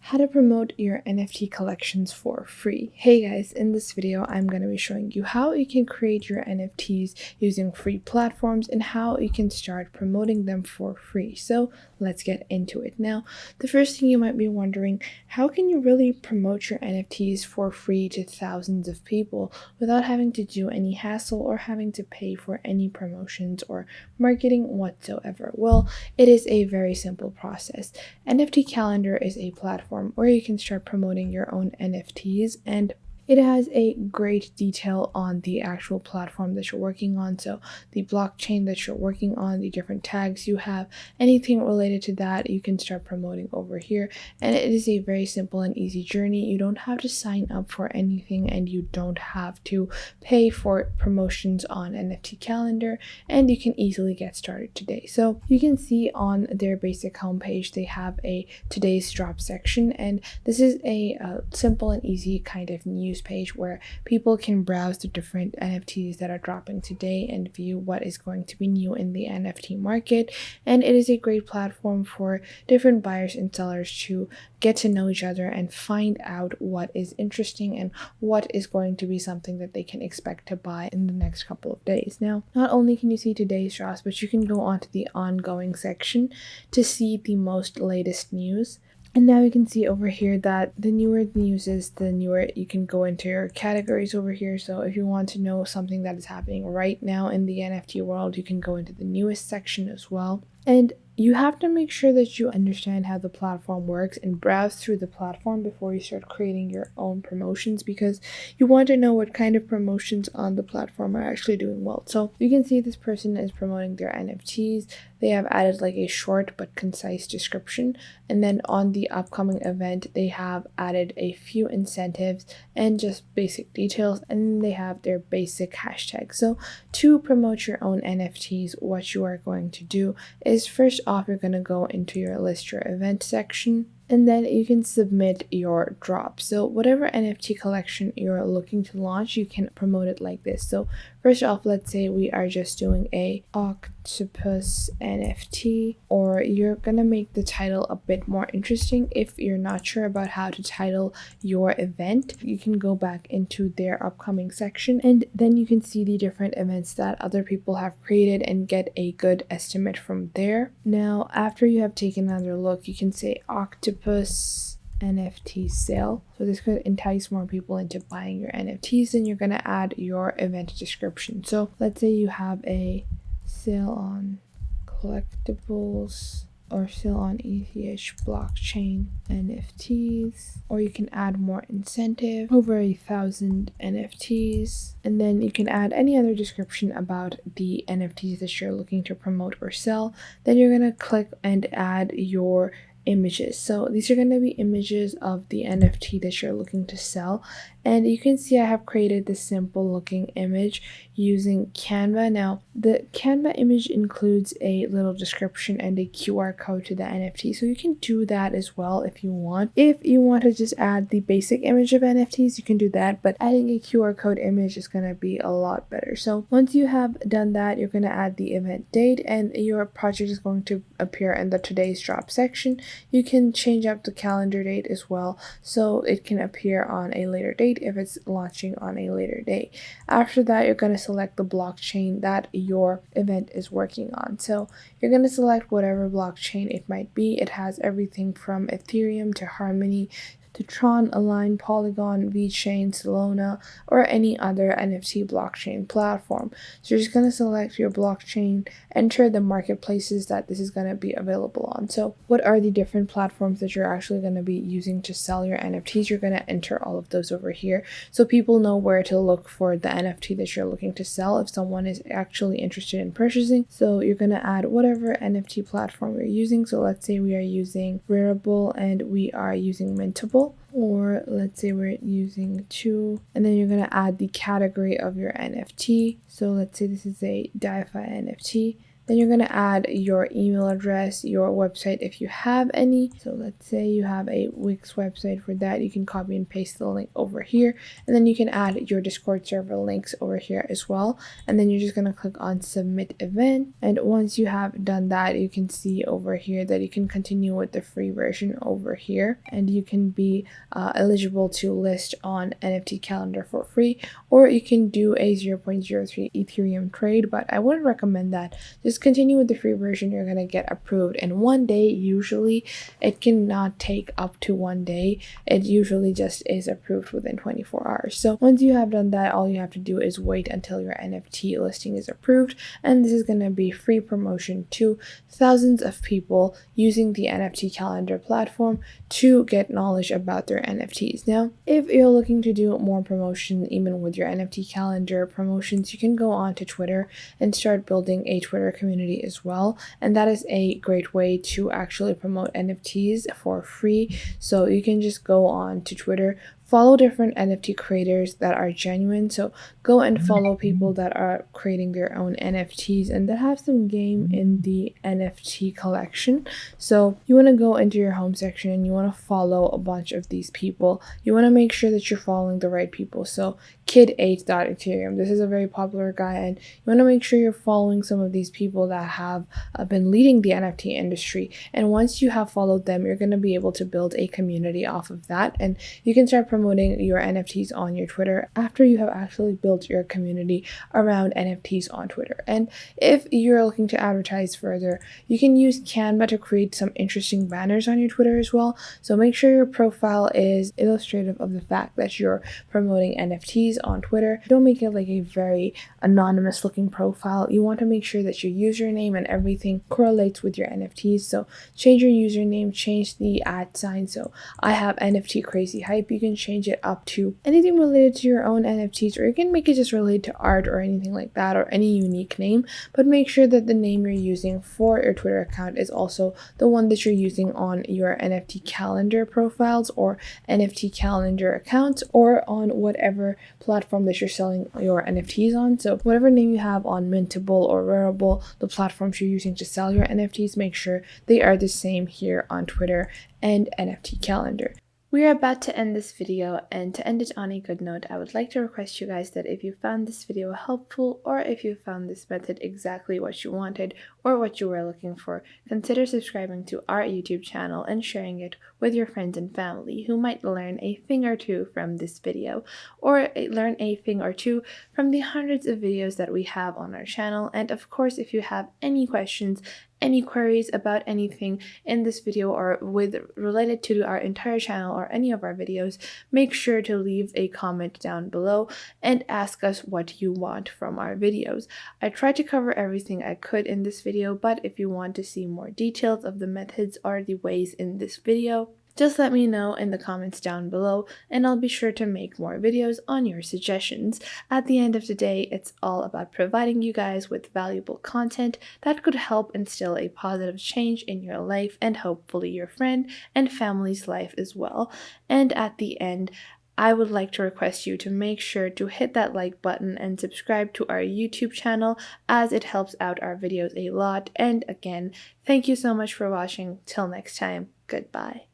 How to promote your NFT collections for free. Hey guys, in this video I'm going to be showing you how you can create your NFTs using free platforms and how you can start promoting them for free. So let's get into it. Now, the first thing you might be wondering, how can you really promote your NFTs for free to thousands of people without having to do any hassle or having to pay for any promotions or marketing whatsoever? Well, it is a very simple process. NFT Calendar is a platform where you can start promoting your own NFTs, and it has a great detail on the actual platform that you're working on. So the blockchain that you're working on, the different tags you have, anything related to that, you can start promoting over here. And it is a very simple and easy journey. You don't have to sign up for anything, and you don't have to pay for promotions on NFT Calendar, and you can easily get started today. So you can see on their basic homepage, they have a today's drop section, and this is a simple and easy kind of news page where people can browse the different NFTs that are dropping today and view what is going to be new in the NFT market. And it is a great platform for different buyers and sellers to get to know each other and find out what is interesting and what is going to be something that they can expect to buy in the next couple of days. Now, not only can you see today's drops, but you can go onto the ongoing section to see the most latest news. And now you can see over here that the newer the news is, the newer you can go into your categories over here. So if you want to know something that is happening right now in the NFT world, you can go into the newest section as well. And you have to make sure that you understand how the platform works and browse through the platform before you start creating your own promotions, because you want to know what kind of promotions on the platform are actually doing well. So you can see this person is promoting their NFTs. They have added like a short but concise description, and then on the upcoming event they have added a few incentives and just basic details, and then they have their basic hashtags. So to promote your own NFTs, what you are going to do is first off, you're going to go into your list your event section, and then you can submit your drop. So whatever NFT collection you're looking to launch, you can promote it like this. So first off, let's say we are just doing a octopus NFT, or you're gonna make the title a bit more interesting. If you're not sure about how to title your event, you can go back into their upcoming section, and then you can see the different events that other people have created and get a good estimate from there. Now, after you have taken another look, you can say octopus NFT sale. So this could entice more people into buying your NFTs. Then you're going to add your event description. So let's say you have a sale on collectibles or sale on ETH blockchain NFTs, or you can add more incentive, over 1,000 NFTs, and then you can add any other description about the NFTs that you're looking to promote or sell. Then you're going to click and add your images. So these are going to be images of the NFT that you're looking to sell, and you can see I have created this simple looking image using Canva. Now the Canva image includes a little description and a QR code to the NFT, so you can do that as well if you want. If you want to just add the basic image of NFTs, you can do that, but adding a QR code image is going to be a lot better. So once you have done that, you're going to add the event date, and your project is going to appear in the today's drop section. You can change up the calendar date as well, so it can appear on a later date if it's launching on a later day. After that, you're going to select the blockchain that your event is working on. So you're going to select whatever blockchain it might be. It has everything from Ethereum to Harmony to Tron, Align, Polygon, VeChain, Solana, or any other NFT blockchain platform. So you're just going to select your blockchain, enter the marketplaces that this is going to be available on. So what are the different platforms that you're actually going to be using to sell your NFTs? You're going to enter all of those over here so people know where to look for the NFT that you're looking to sell if someone is actually interested in purchasing. So you're going to add whatever NFT platform you're using. So let's say we are using Rarible and we are using Mintable, or let's say we're using two, and then you're going to add the category of your NFT. So let's say this is a DeFi NFT. Then you're going to add your email address, your website if you have any. So let's say you have a Wix website. For that, you can copy and paste the link over here, and then you can add your Discord server links over here as well. And then you're just going to click on submit event, and once you have done that, you can see over here that you can continue with the free version over here, and you can be eligible to list on NFT calendar for free, or you can do a 0.03 Ethereum trade, but I wouldn't recommend that. Just continue with the free version. You're going to get approved in 1 day. Usually it cannot take up to 1 day. It usually just is approved within 24 hours. So once you have done that, all you have to do is wait until your NFT listing is approved, and this is going to be free promotion to thousands of people using the NFT calendar platform to get knowledge about their NFTs. Now, if you're looking to do more promotion even with your NFT calendar promotions, you can go on to Twitter and start building a Twitter community as well, and that is a great way to actually promote NFTs for free. So you can just go on to Twitter, follow different NFT creators that are genuine. So go and follow people that are creating their own NFTs and that have some game in the NFT collection. So you want to go into your home section and you want to follow a bunch of these people. You want to make sure that you're following the right people. So Kid8.Ethereum, this is a very popular guy, and you want to make sure you're following some of these people that have been leading the NFT industry. And once you have followed them, you're going to be able to build a community off of that, and you can start promoting your NFTs on your Twitter after you have actually built your community around NFTs on Twitter. And if you're looking to advertise further, you can use Canva to create some interesting banners on your Twitter as well. So make sure your profile is illustrative of the fact that you're promoting NFTs on Twitter. Don't make it like a very anonymous looking profile. You want to make sure that your username and everything correlates with your NFTs. So change your username, change the @sign. So I have NFT crazy hype. You can change it up to anything related to your own NFTs, or you can make it just related to art or anything like that, or any unique name. But make sure that the name you're using for your Twitter account is also the one that you're using on your NFT calendar profiles or NFT calendar accounts, or on whatever platform that you're selling your NFTs on. So whatever name you have on Mintable or Rarible, the platforms you're using to sell your NFTs, make sure they are the same here on Twitter and NFT calendar. We are about to end this video, and to end it on a good note, I would like to request you guys that if you found this video helpful, or if you found this method exactly what you wanted or what you were looking for, consider subscribing to our YouTube channel and sharing it with your friends and family who might learn a thing or two from this video, or learn a thing or two from the hundreds of videos that we have on our channel. And of course, if you have any questions, any queries about anything in this video or related to our entire channel or any of our videos, make sure to leave a comment down below and ask us what you want from our videos. I tried to cover everything I could in this video, but if you want to see more details of the methods or the ways in this video, just let me know in the comments down below, and I'll be sure to make more videos on your suggestions. At the end of the day, it's all about providing you guys with valuable content that could help instill a positive change in your life and hopefully your friend and family's life as well. And at the end, I would like to request you to make sure to hit that like button and subscribe to our YouTube channel, as it helps out our videos a lot. And again, thank you so much for watching. Till next time, goodbye.